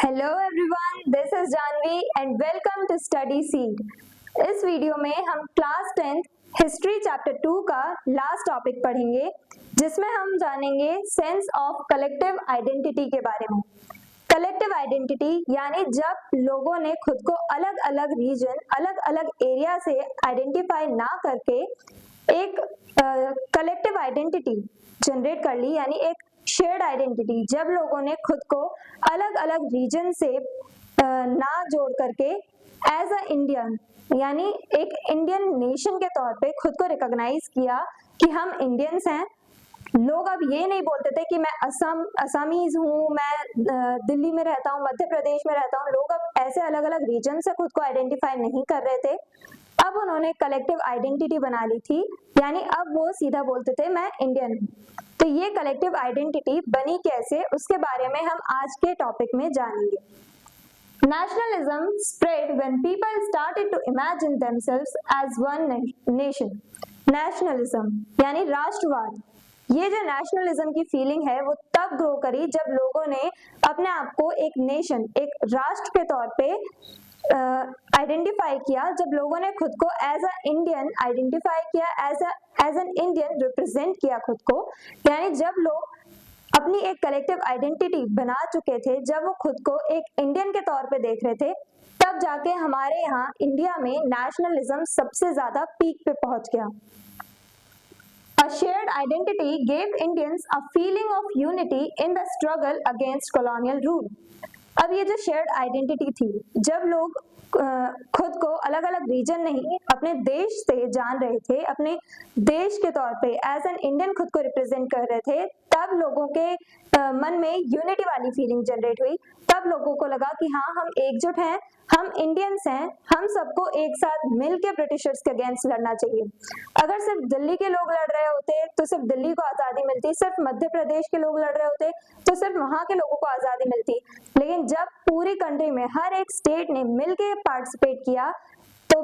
Hello everyone, this is Jahnavi and welcome to study seed. इस video में हम class 10th history chapter 2 का last topic पढ़ेंगे, जिसमें हम जानेंगे सेंस ऑफ कलेक्टिव आइडेंटिटी के बारे में। कलेक्टिव आइडेंटिटी यानी जब लोगों ने खुद को अलग अलग रीजन, अलग अलग एरिया से आइडेंटिफाई ना करके एक कलेक्टिव आइडेंटिटी जनरेट कर ली, यानी एक शेयर्ड आइडेंटिटी। जब लोगों ने खुद को अलग अलग रीजन से ना जोड़ करके एज अ इंडियन, यानी एक इंडियन नेशन के तौर पे खुद को रिकॉग्नाइज किया कि हम इंडियंस हैं। लोग अब ये नहीं बोलते थे कि मैं असमीज हूँ, मैं दिल्ली में रहता हूँ, मध्य प्रदेश में रहता हूँ। लोग अब ऐसे अलग अलग रीजन से खुद को आइडेंटिफाई नहीं कर रहे थे। अब उन्होंने कलेक्टिव आइडेंटिटी बना ली थी, यानी अब वो सीधा बोलते थे मैं इंडियन हूँ। तो ये कलेक्टिव आइडेंटिटी बनी कैसे, उसके बारे में हम आज के टॉपिक में जानेंगे। Nationalism spread when people started to imagine themselves as one nation. Nationalism यानी राष्ट्रवाद, ये जो नेशनलिज्म की फीलिंग है वो तब ग्रो करी जब लोगों ने अपने आप को एक नेशन, एक राष्ट्र के तौर पे आइडेंटिफाई किया। जब लोगों ने खुद को एज अ इंडियन आइडेंटिफाई किया, एज एन इंडियन रिप्रेजेंट किया खुद को, यानी जब लोग अपनी एक कलेक्टिव आइडेंटिटी बना चुके थे, जब वो खुद को एक इंडियन के तौर पे देख रहे थे, तब जाके हमारे यहाँ इंडिया में नेशनलिज्म सबसे ज्यादा पीक पे पहुंच गया। A shared identity gave Indians a feeling of unity in the struggle against colonial rule. अब ये जो शेयर्ड आइडेंटिटी थी, जब लोग खुद को अलग अलग रीजन नहीं अपने देश से जान रहे थे, अपने देश के तौर पे एज एन इंडियन खुद को रिप्रेजेंट कर रहे थे, तब लोगों के मन में यूनिटी वाली फीलिंग जनरेट हुई। तब लोगों को लगा कि हाँ, हम एकजुट हैं, हम इंडियंस हैं, हम सबको एक साथ मिलकर ब्रिटिशर्स के अगेंस्ट लड़ना चाहिए। अगर सिर्फ दिल्ली के लोग लड़ रहे होते तो सिर्फ दिल्ली को आजादी मिलती, सिर्फ मध्य प्रदेश के लोग लड़ रहे होते तो सिर्फ वहां के लोगों को आजादी मिलती। लेकिन जब पूरी कंट्री में हर एक स्टेट ने मिलकर पार्टिसिपेट किया, तो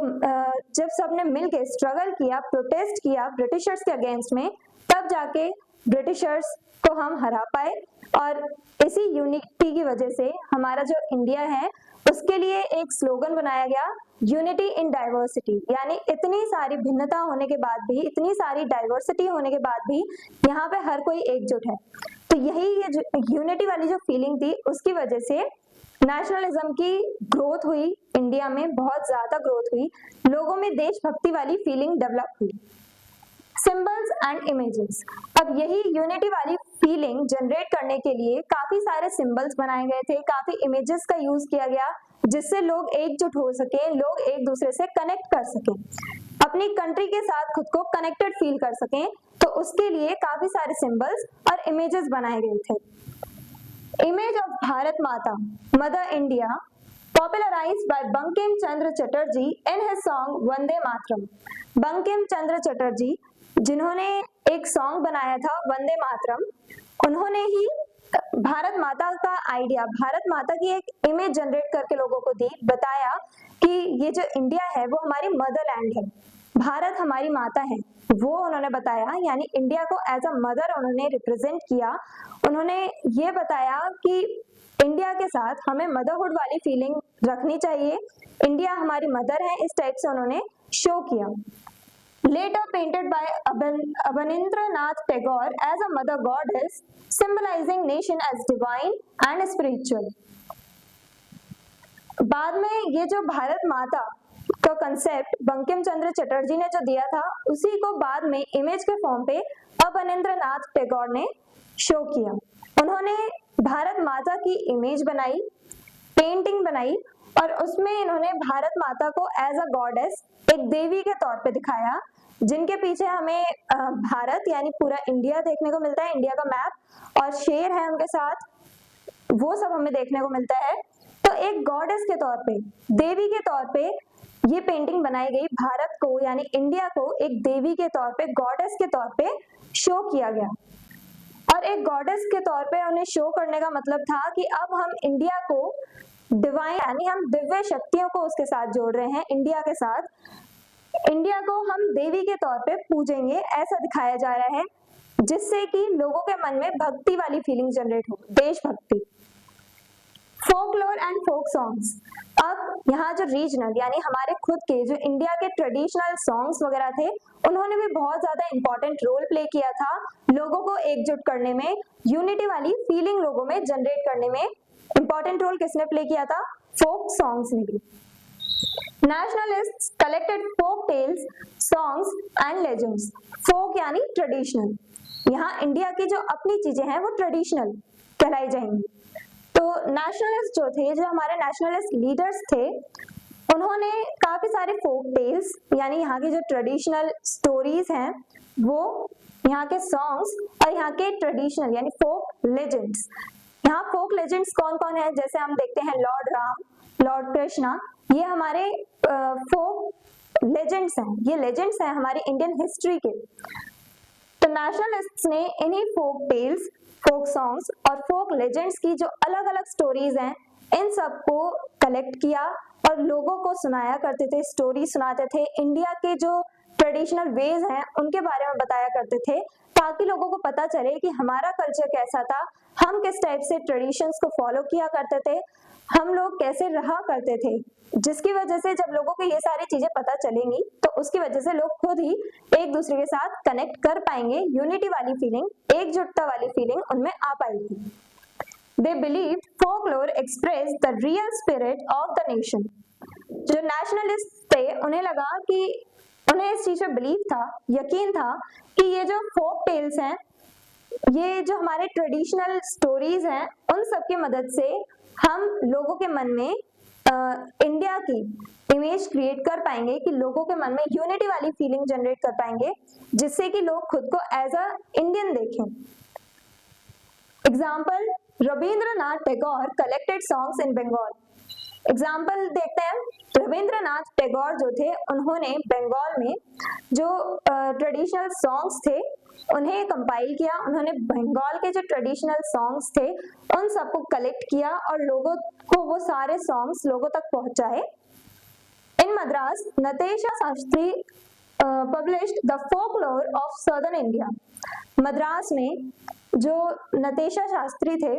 जब सबने मिलकर स्ट्रगल किया, प्रोटेस्ट किया ब्रिटिशर्स के अगेंस्ट में, तब जाके ब्रिटिशर्स को हम हरा पाए। और इसी यूनिटी की वजह से हमारा जो इंडिया है उसके लिए एक स्लोगन बनाया गया, यूनिटी इन डाइवर्सिटी, यानी इतनी सारी भिन्नता होने के बाद भी, इतनी सारी डाइवर्सिटी होने के बाद भी यहाँ पे हर कोई एकजुट है। तो यही ये जो यूनिटी वाली जो फीलिंग थी, उसकी वजह से नेशनलिज्म की ग्रोथ हुई, इंडिया में बहुत ज्यादा ग्रोथ हुई, लोगों में देशभक्ति वाली फीलिंग डेवलप हुई। सिंबल्स एंड इमेजेस, अब यही यूनिटी वाली फीलिंग जनरेट करने के लिए काफी सारे सिंबल्स बनाए गए थे, काफी इमेजेस का यूज किया गया, जिससे लोग एकजुट हो सके, लोग एक दूसरे से कनेक्ट कर सके, अपनी कंट्री के साथ खुद को कनेक्टेड फील कर सकें। तो उसके लिए काफी सारे सिंबल्स और इमेजेस बनाए गए थे। इमेज ऑफ भारत माता, mother India, popularized by Bankim Chandra Chatterjee in his song Vande Mataram. Bankim Chandra Chatterjee, जिन्होंने एक सॉन्ग बनाया था वंदे मातरम, उन्होंने ही भारत माता का आइडिया, भारत माता की एक इमेज जनरेट करके लोगों को दी, बताया कि ये जो इंडिया है वो हमारी मदरलैंड है, भारत हमारी माता है, वो उन्होंने बताया। यानी इंडिया को एज अ मदर उन्होंने रिप्रेजेंट किया। उन्होंने ये बताया कि इंडिया के साथ हमें मदरहुड वाली फीलिंग रखनी चाहिए, इंडिया हमारी मदर है, इस टाइप से उन्होंने शो किया। Later painted by Abanindranath Tagore as a mother goddess, symbolizing nation as divine and spiritual. बाद में ये जो भारत माता का कंसेप्ट बंकिम चंद्र चटर्जी ने जो दिया था, उसी को बाद में इमेज के फॉर्म पे अबनिंद्रनाथ टैगोर ने शो किया। उन्होंने भारत माता की इमेज बनाई, पेंटिंग बनाई, और उसमें इन्होंने भारत माता को एज अ गॉडेस, एक देवी के तौर पे दिखाया, जिनके पीछे हमें भारत यानी पूरा इंडिया देखने को मिलता है, इंडिया का मैप, और शेर है उनके साथ, वो सब हमें देखने को मिलता है। तो एक गॉडेस के तौर पे, देवी के तौर पे ये पेंटिंग बनाई गई, भारत को यानी इंडिया को एक देवी के तौर पे, गॉडेस के तौर पे शो किया गया। और एक गॉडेस के तौर पे उन्हें शो करने का मतलब था कि अब हम इंडिया को डिवाइन, यानी हम दिव्य शक्तियों को उसके साथ जोड़ रहे हैं, इंडिया के साथ, इंडिया को हम देवी के तौर पे पूजेंगे, ऐसा दिखाया जा रहा है, जिससे कि लोगों के मन में भक्ति वाली फीलिंग जनरेट हो, देशभक्ति। Folklore and folk songs. अब यहाँ जो रीजनल यानी हमारे खुद के जो इंडिया के ट्रेडिशनल सॉन्ग्स वगैरह थे, उन्होंने भी बहुत ज्यादा इंपॉर्टेंट रोल प्ले किया था लोगों को एकजुट करने में, यूनिटी वाली फीलिंग लोगों में जनरेट करने में। इंपॉर्टेंट रोल किसने प्ले किया था? फोक सॉन्ग्स ने भी। Nationalists collected folk tales, songs and legends. Folk यानी ट्रेडिशनल, यहाँ इंडिया की जो अपनी चीजें हैं वो ट्रेडिशनल कहलाई जाएंगी। तो नेशनलिस्ट जो थे, जो हमारे नेशनलिस्ट लीडर्स थे, उन्होंने काफी सारे फोक टेल्स यानी यहाँ की जो ट्रेडिशनल स्टोरीज हैं वो, यहाँ के सॉन्ग्स और यहाँ के ट्रेडिशनल यानी फोक लेजेंड्स। यहाँ फोक लेजेंड्स कौन कौन है? जैसे हम देखते हैं लॉर्ड राम, लॉर्ड कृष्णा, ये हमारे फोक लेजेंड्स हैं, ये लेजेंड्स हैं हमारी इंडियन हिस्ट्री के। तो नेशनलिस्ट्स ने इन्हीं फोक टेल्स, फोक सॉन्ग्स और फोक लेजेंड्स की जो अलग अलग स्टोरीज हैं, इन सबको कलेक्ट किया और लोगों को सुनाया करते थे, स्टोरी सुनाते थे, इंडिया के जो ट्रेडिशनल वेज हैं उनके बारे में बताया करते थे, ताकि लोगों को पता चले कि हमारा कल्चर कैसा था, हम किस टाइप से ट्रेडिशंस को फॉलो किया करते थे, हम लोग कैसे रहा करते थे। जिसकी वजह से जब लोगों को ये सारी चीजें पता चलेंगी तो उसकी वजह से लोग खुद ही एक दूसरे के साथ कनेक्ट कर पाएंगे, यूनिटी वाली फीलिंग, एकजुटता वाली फीलिंग उनमें आ पाएगी। They believed folklore expressed the real spirit of the nation. जो नेशनलिस्ट थे उन्हें लगा कि उन्हें इस चीज पे बिलीव था, यकीन था कि ये जो फोक टेल्स हैं, ये जो हमारे ट्रेडिशनल स्टोरीज हैं, उन सब की मदद से हम लोगों के मन में इंडिया की इमेज क्रिएट कर पाएंगे, कि लोगों के मन में यूनिटी वाली फीलिंग जनरेट कर पाएंगे, जिससे कि लोग खुद को एज अ इंडियन देखें। Example, Rabindranath Tagore collected songs in Bengal. Example देखते हैं, रविंद्रनाथ टैगोर जो थे उन्होंने बंगाल में जो ट्रेडिशनल सॉन्ग्स थे उन्हें कंपाइल किया, उन्होंने बंगाल के जो ट्रेडिशनल सॉन्ग्स थे उन सबको कलेक्ट किया और लोगों को वो सारे सॉन्ग्स लोगों तक पहुंचाए। In Madras Natesha Shastri published the folklore of southern India. Madras में जो नतेशा शास्त्री थे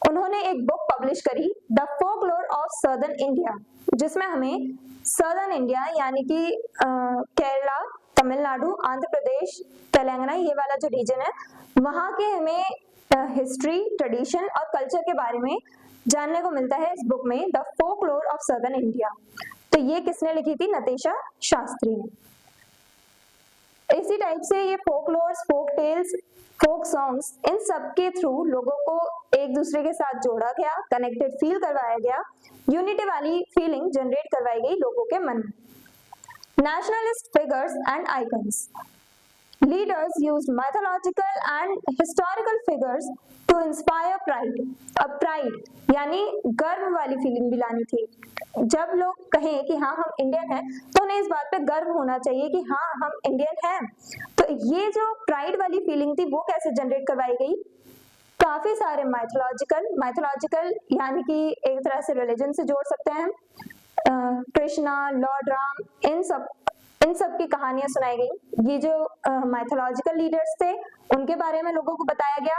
उन्होंने एक बुक पब्लिश करी, the folklore of southern India, जिसमें हमें सदर्न इंडिया यानी कि केरला, तमिलनाडु, आंध्र प्रदेश, तेलंगाना, ये वाला जो रीजन है वहां के हमें हिस्ट्री, ट्रेडिशन और कल्चर के बारे में जानने को मिलता है इस बुक में, the folklore of southern India. तो ये किसने लिखी थी? नतेशा शास्त्री ने। इसी टाइप से ये folklores, folk tales, folk songs, इन सब के थ्रू लोगों को एक दूसरे के साथ जोड़ा गया, कनेक्टेड फील करवाया गया, यूनिटी वाली फीलिंग जनरेट करवाई गई लोगों के मन में। Nationalist figures and icons. Leaders used mythological and historical figures to inspire pride. अब pride यानी गर्व वाली फीलिंग भी लानी थी। जब लोग कहें कि हाँ हम इंडियन हैं तो उन्हें इस बात पे गर्व होना चाहिए कि हाँ हम इंडियन हैं। तो ये जो प्राइड वाली फीलिंग थी वो कैसे जनरेट करवाई गई? काफी सारे माइथोलॉजिकल यानी कि एक तरह से रिलीजन से जोड़ सकते हैं, कृष्णा, लॉर्ड राम, इन सब की कहानियां सुनाई गई। ये जो माइथोलॉजिकल लीडर्स थे उनके बारे में लोगों को बताया गया,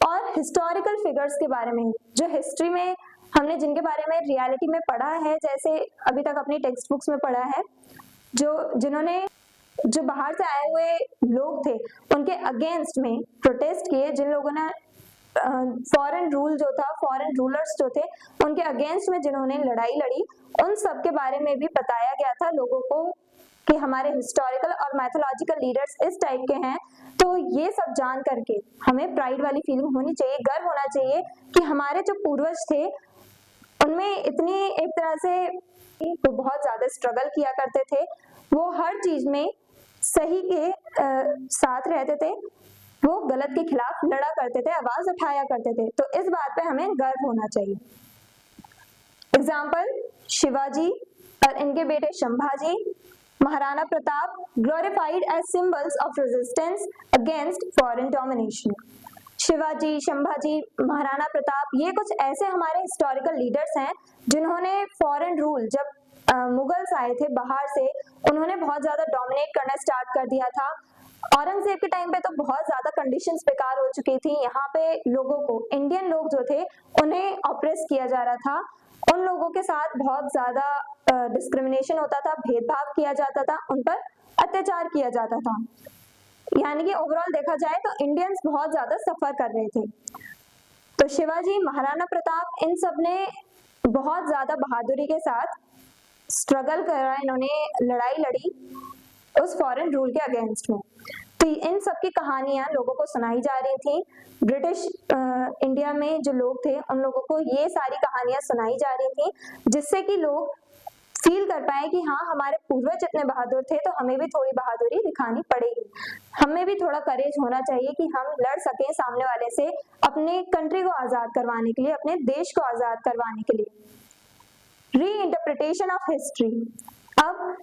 और हिस्टोरिकल फिगर्स के बारे में जो हिस्ट्री में हमने जिनके बारे में रियलिटी में पढ़ा है, जैसे अभी तक अपनी टेक्स्ट बुक्स में पढ़ा है, जो बाहर से आए हुए लोग थे उनके अगेंस्ट में प्रोटेस्ट किए, जिन लोगों ने फॉरेन रूल जो था, फॉरेन रूलर्स जो थे उनके अगेंस्ट में जिन्होंने लड़ाई लड़ी, उन सब के बारे में भी बताया गया था लोगों को कि हमारे हिस्टोरिकल और मैथोलॉजिकल लीडर्स इस टाइप के हैं। तो ये सब जान करके हमें प्राइड वाली फीलिंग होनी चाहिए, गर्व होना चाहिए कि हमारे जो पूर्वज थे उनमें इतनी एक तरह से वो बहुत ज्यादा स्ट्रगल किया करते थे, वो हर चीज में सही के साथ रहते थे, वो गलत के खिलाफ लड़ा करते थे, आवाज उठाया करते थे। तो इस बात पे हमें गर्व होना चाहिए। एग्जाम्पल, शिवाजी और इनके बेटे Sambhaji, Maharana Pratap, glorified as symbols of resistance against foreign domination. Shivaji, Sambhaji, Maharana Pratap, ये कुछ ऐसे हमारे हिस्टोरिकल लीडर्स हैं जिन्होंने फॉरेन रूल, जब मुगल्स आए थे बाहर से, उन्होंने बहुत ज्यादा डोमिनेट करना स्टार्ट कर दिया था औरंगजेब के टाइम पे तो बहुत ज्यादा कंडीशंस बेकार हो चुकी थी। यहाँ पे लोगों को, इंडियन लोग जो थे उन्हें ऑप्रेस किया जा रहा था, उन लोगों के साथ बहुत ज्यादा डिस्क्रिमिनेशन होता था, भेदभाव किया जाता था, उन पर अत्याचार किया जाता था। यानी कि ओवरऑल देखा जाए तो इंडियंस बहुत ज्यादा सफर कर रहे थे। तो शिवाजी, महाराणा प्रताप, इन सब ने बहुत ज्यादा बहादुरी के साथ स्ट्रगल करा, इन्होंने लड़ाई लड़ी उस फॉरेन रूल के अगेंस्ट में। तो इन सब की कहानियां लोगों को सुनाई जा रही थी। ब्रिटिश इंडिया में जो लोग थे उन लोगों को ये सारी कहानियां सुनाई जा रही थी, जिससे कि लोग फील कर पाए कि हाँ, हमारे पूर्वज इतने बहादुर थे तो हमें भी थोड़ी बहादुरी दिखानी पड़ेगी, हमें भी थोड़ा करेज होना चाहिए कि हम लड़ सकें सामने वाले से, अपने कंट्री को आजाद करवाने के लिए, अपने देश को आजाद करवाने के लिए। रीइंटरप्रिटेशन ऑफ हिस्ट्री। अब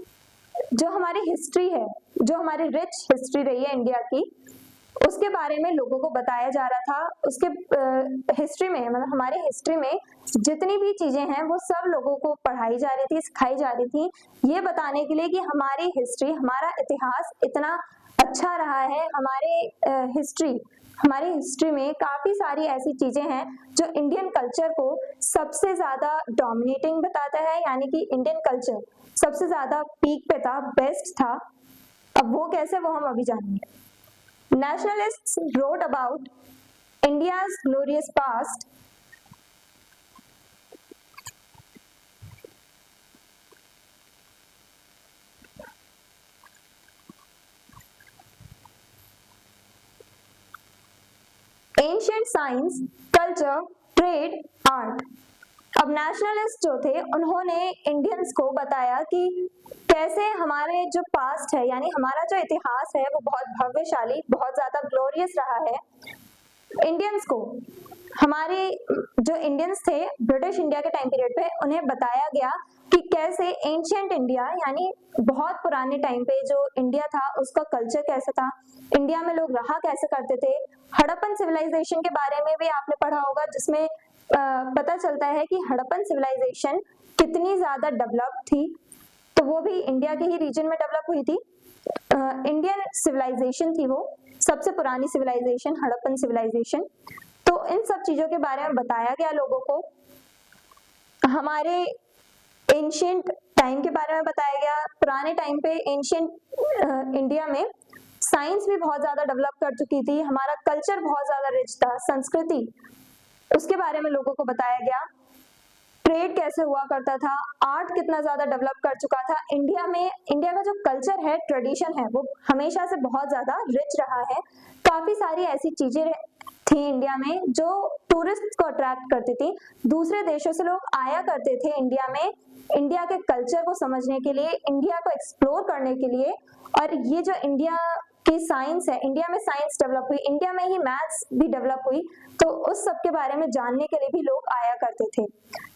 जो हमारी हिस्ट्री है, जो हमारी रिच हिस्ट्री रही है इंडिया की, उसके बारे में लोगों को बताया जा रहा था। उसके हिस्ट्री में, मतलब हमारे हिस्ट्री में जितनी भी चीजें हैं वो सब लोगों को पढ़ाई जा रही थी, सिखाई जा रही थी, ये बताने के लिए कि हमारी हिस्ट्री, हमारा इतिहास इतना अच्छा रहा है। हमारी हिस्ट्री में काफी सारी ऐसी चीजें हैं जो इंडियन कल्चर को सबसे ज्यादा डोमिनेटिंग बताता है, यानी कि इंडियन कल्चर सबसे ज्यादा पीक पे था, बेस्ट था। अब वो कैसे, वो हम अभी जानेंगे। Nationalists wrote about India's glorious past. Ancient science, culture, trade, art. अब नेशनलिस्ट जो थे उन्होंने इंडियंस को बताया कि कैसे हमारे जो पास्ट है, यानी हमारा जो इतिहास है वो बहुत भव्यशाली, बहुत ज्यादा ग्लोरियस रहा है। इंडियंस को, हमारे जो इंडियंस थे ब्रिटिश इंडिया के टाइम पीरियड पे, उन्हें बताया गया कि कैसे एंशिएंट इंडिया, यानी बहुत पुराने टाइम पे जो इंडिया था उसका कल्चर कैसा था, इंडिया में लोग रहा कैसे करते थे। हड़प्पन सिविलाइजेशन के बारे में भी आपने पढ़ा होगा, जिसमें पता चलता है कि हड़प्पन सिविलाइजेशन कितनी ज्यादा डेवलप थी, तो वो भी इंडिया के ही रीजन में डेवलप हुई थी। इंडियन सिविलाइजेशन थी वो, सबसे पुरानी सिविलाइजेशन हड़प्पन सिविलाइजेशन। तो इन सब चीजों के बारे में बताया गया लोगों को। हमारे एंशिएंट टाइम के बारे में बताया गया। पुराने टाइम पे एंशिएंट इंडिया में साइंस भी बहुत ज्यादा डेवलप कर चुकी थी, हमारा कल्चर बहुत ज्यादा रिच था, संस्कृति, उसके बारे में लोगों को बताया गया। ट्रेड कैसे हुआ करता था, आर्ट कितना ज्यादा डेवलप कर चुका था इंडिया में। इंडिया का जो कल्चर है, ट्रेडिशन है, वो हमेशा से बहुत ज्यादा रिच रहा है। काफी सारी ऐसी चीजें थी इंडिया में जो टूरिस्ट को अट्रैक्ट करती थी, दूसरे देशों से लोग आया करते थे इंडिया में, इंडिया के कल्चर को समझने के लिए, इंडिया को एक्सप्लोर करने के लिए। और ये जो इंडिया की साइंस है, इंडिया में साइंस डेवलप हुई, इंडिया में ही मैथ्स भी डेवलप हुई, तो उस सब के बारे में जानने के लिए भी लोग आया करते थे।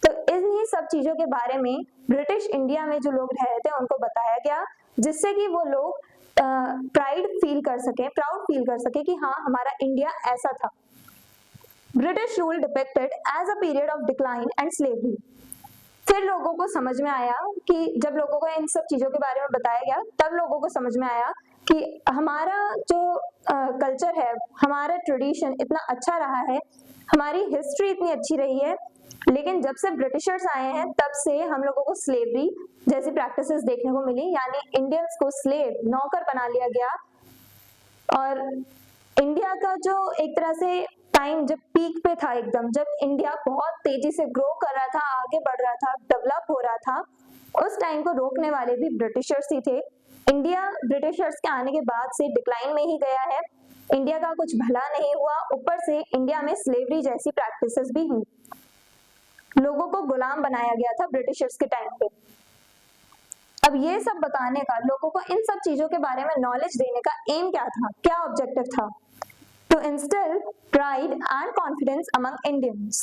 तो इन्हीं सब चीजों के बारे में ब्रिटिश इंडिया में जो लोग रह रहे थे उनको बताया गया, जिससे कि वो लोग प्राउड फील कर सके कि हाँ, हमारा इंडिया ऐसा था। British rule depicted as a period of decline and slavery. फिर लोगों को समझ में आया कि जब लोगों को इन सब चीजों के बारे में बताया गया, तब लोगों को समझ में आया कि हमारा जो कल्चर है, हमारा ट्रेडिशन इतना अच्छा रहा है, हमारी हिस्ट्री इतनी अच्छी रही है, लेकिन जब से ब्रिटिशर्स आए हैं तब से हम लोगों को स्लेवरी जैसी प्रैक्टिसेस देखने को मिली, यानी इंडियंस को स्लेव, नौकर बना लिया गया। और इंडिया का जो एक तरह से टाइम जब पीक पे था एकदम, जब इंडिया बहुत तेजी से ग्रो कर रहा था, आगे बढ़ रहा था, डेवलप हो रहा था, उस टाइम को रोकने वाले भी ब्रिटिशर्स ही थे। इंडिया ब्रिटिशर्स के आने के बाद से डिक्लाइन में ही गया है, इंडिया का कुछ भला नहीं हुआ, ऊपर से इंडिया में स्लेवरी जैसी प्रैक्टिसेस भी हुई, लोगों को गुलाम बनाया गया था ब्रिटिशर्स के टाइम पे। अब ये सब बताने का, लोगों को इन सब चीजों के बारे में नॉलेज देने का एम क्या था, क्या ऑब्जेक्टिव था? To instil pride and confidence among Indians.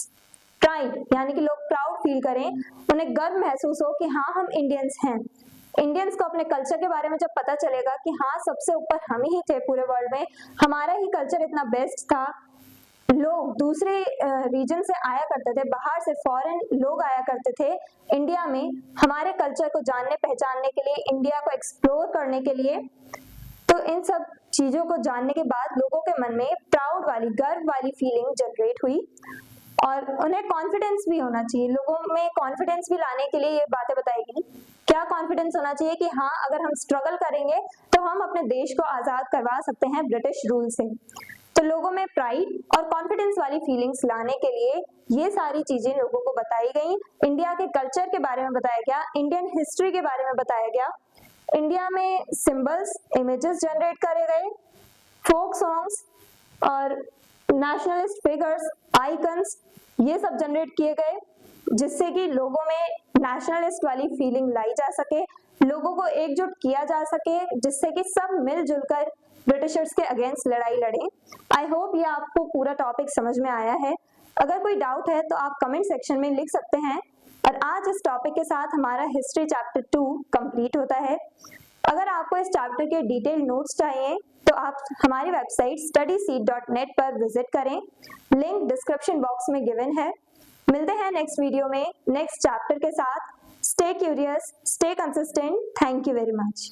Pride यानी कि लोग प्राउड फील करें, उन्हें गर्व महसूस हो कि हाँ, हम इंडियंस हैं। इंडियंस को अपने कल्चर के बारे में जब पता चलेगा कि हाँ, सबसे ऊपर हम ही थे पूरे वर्ल्ड में, हमारा ही कल्चर इतना बेस्ट था, लोग दूसरे रीजन से आया करते थे, बाहर से फॉरेन लोग आया करते थे इंडिया में हमारे कल्चर को जानने पहचानने के लिए, इंडिया को एक्सप्लोर करने के लिए। तो इन सब चीजों को जानने के बाद लोगों के मन में प्राउड वाली, गर्व वाली फीलिंग जनरेट हुई और उन्हें कॉन्फिडेंस भी होना चाहिए। लोगों में कॉन्फिडेंस भी लाने के लिए ये बातें बताई गई। क्या कॉन्फिडेंस होना चाहिए कि हाँ, अगर हम स्ट्रगल करेंगे तो हम अपने देश को आजाद करवा सकते हैं ब्रिटिश रूल से। तो लोगों में प्राइड और कॉन्फिडेंस वाली फीलिंग्स लाने के लिए ये सारी चीजें लोगों को बताई गई। इंडिया के कल्चर के बारे में बताया गया, इंडियन हिस्ट्री के बारे में बताया गया, इंडिया में सिंबल्स, इमेजेस जनरेट करे गए, फोक सॉन्ग्स और नेशनलिस्ट फिगर्स, आइकन्स, ये सब जनरेट किए गए, जिससे कि लोगों में नेशनलिस्ट वाली फीलिंग लाई जा सके, लोगों को एकजुट किया जा सके, जिससे कि सब मिलजुल कर ब्रिटिशर्स के अगेंस्ट लड़ाई लड़ें। आई होप ये आपको पूरा टॉपिक समझ में आया है। अगर कोई डाउट है तो आप कमेंट सेक्शन में लिख सकते हैं। और आज इस टॉपिक के साथ हमारा हिस्ट्री चैप्टर 2 कंप्लीट होता है। अगर आपको इस चैप्टर के डिटेल नोट्स चाहिए तो आप हमारी वेबसाइट studyseed.net पर विजिट करें, लिंक डिस्क्रिप्शन बॉक्स में गिवन है। मिलते हैं नेक्स्ट वीडियो में नेक्स्ट चैप्टर के साथ। Stay curious, stay consistent. Thank you very much.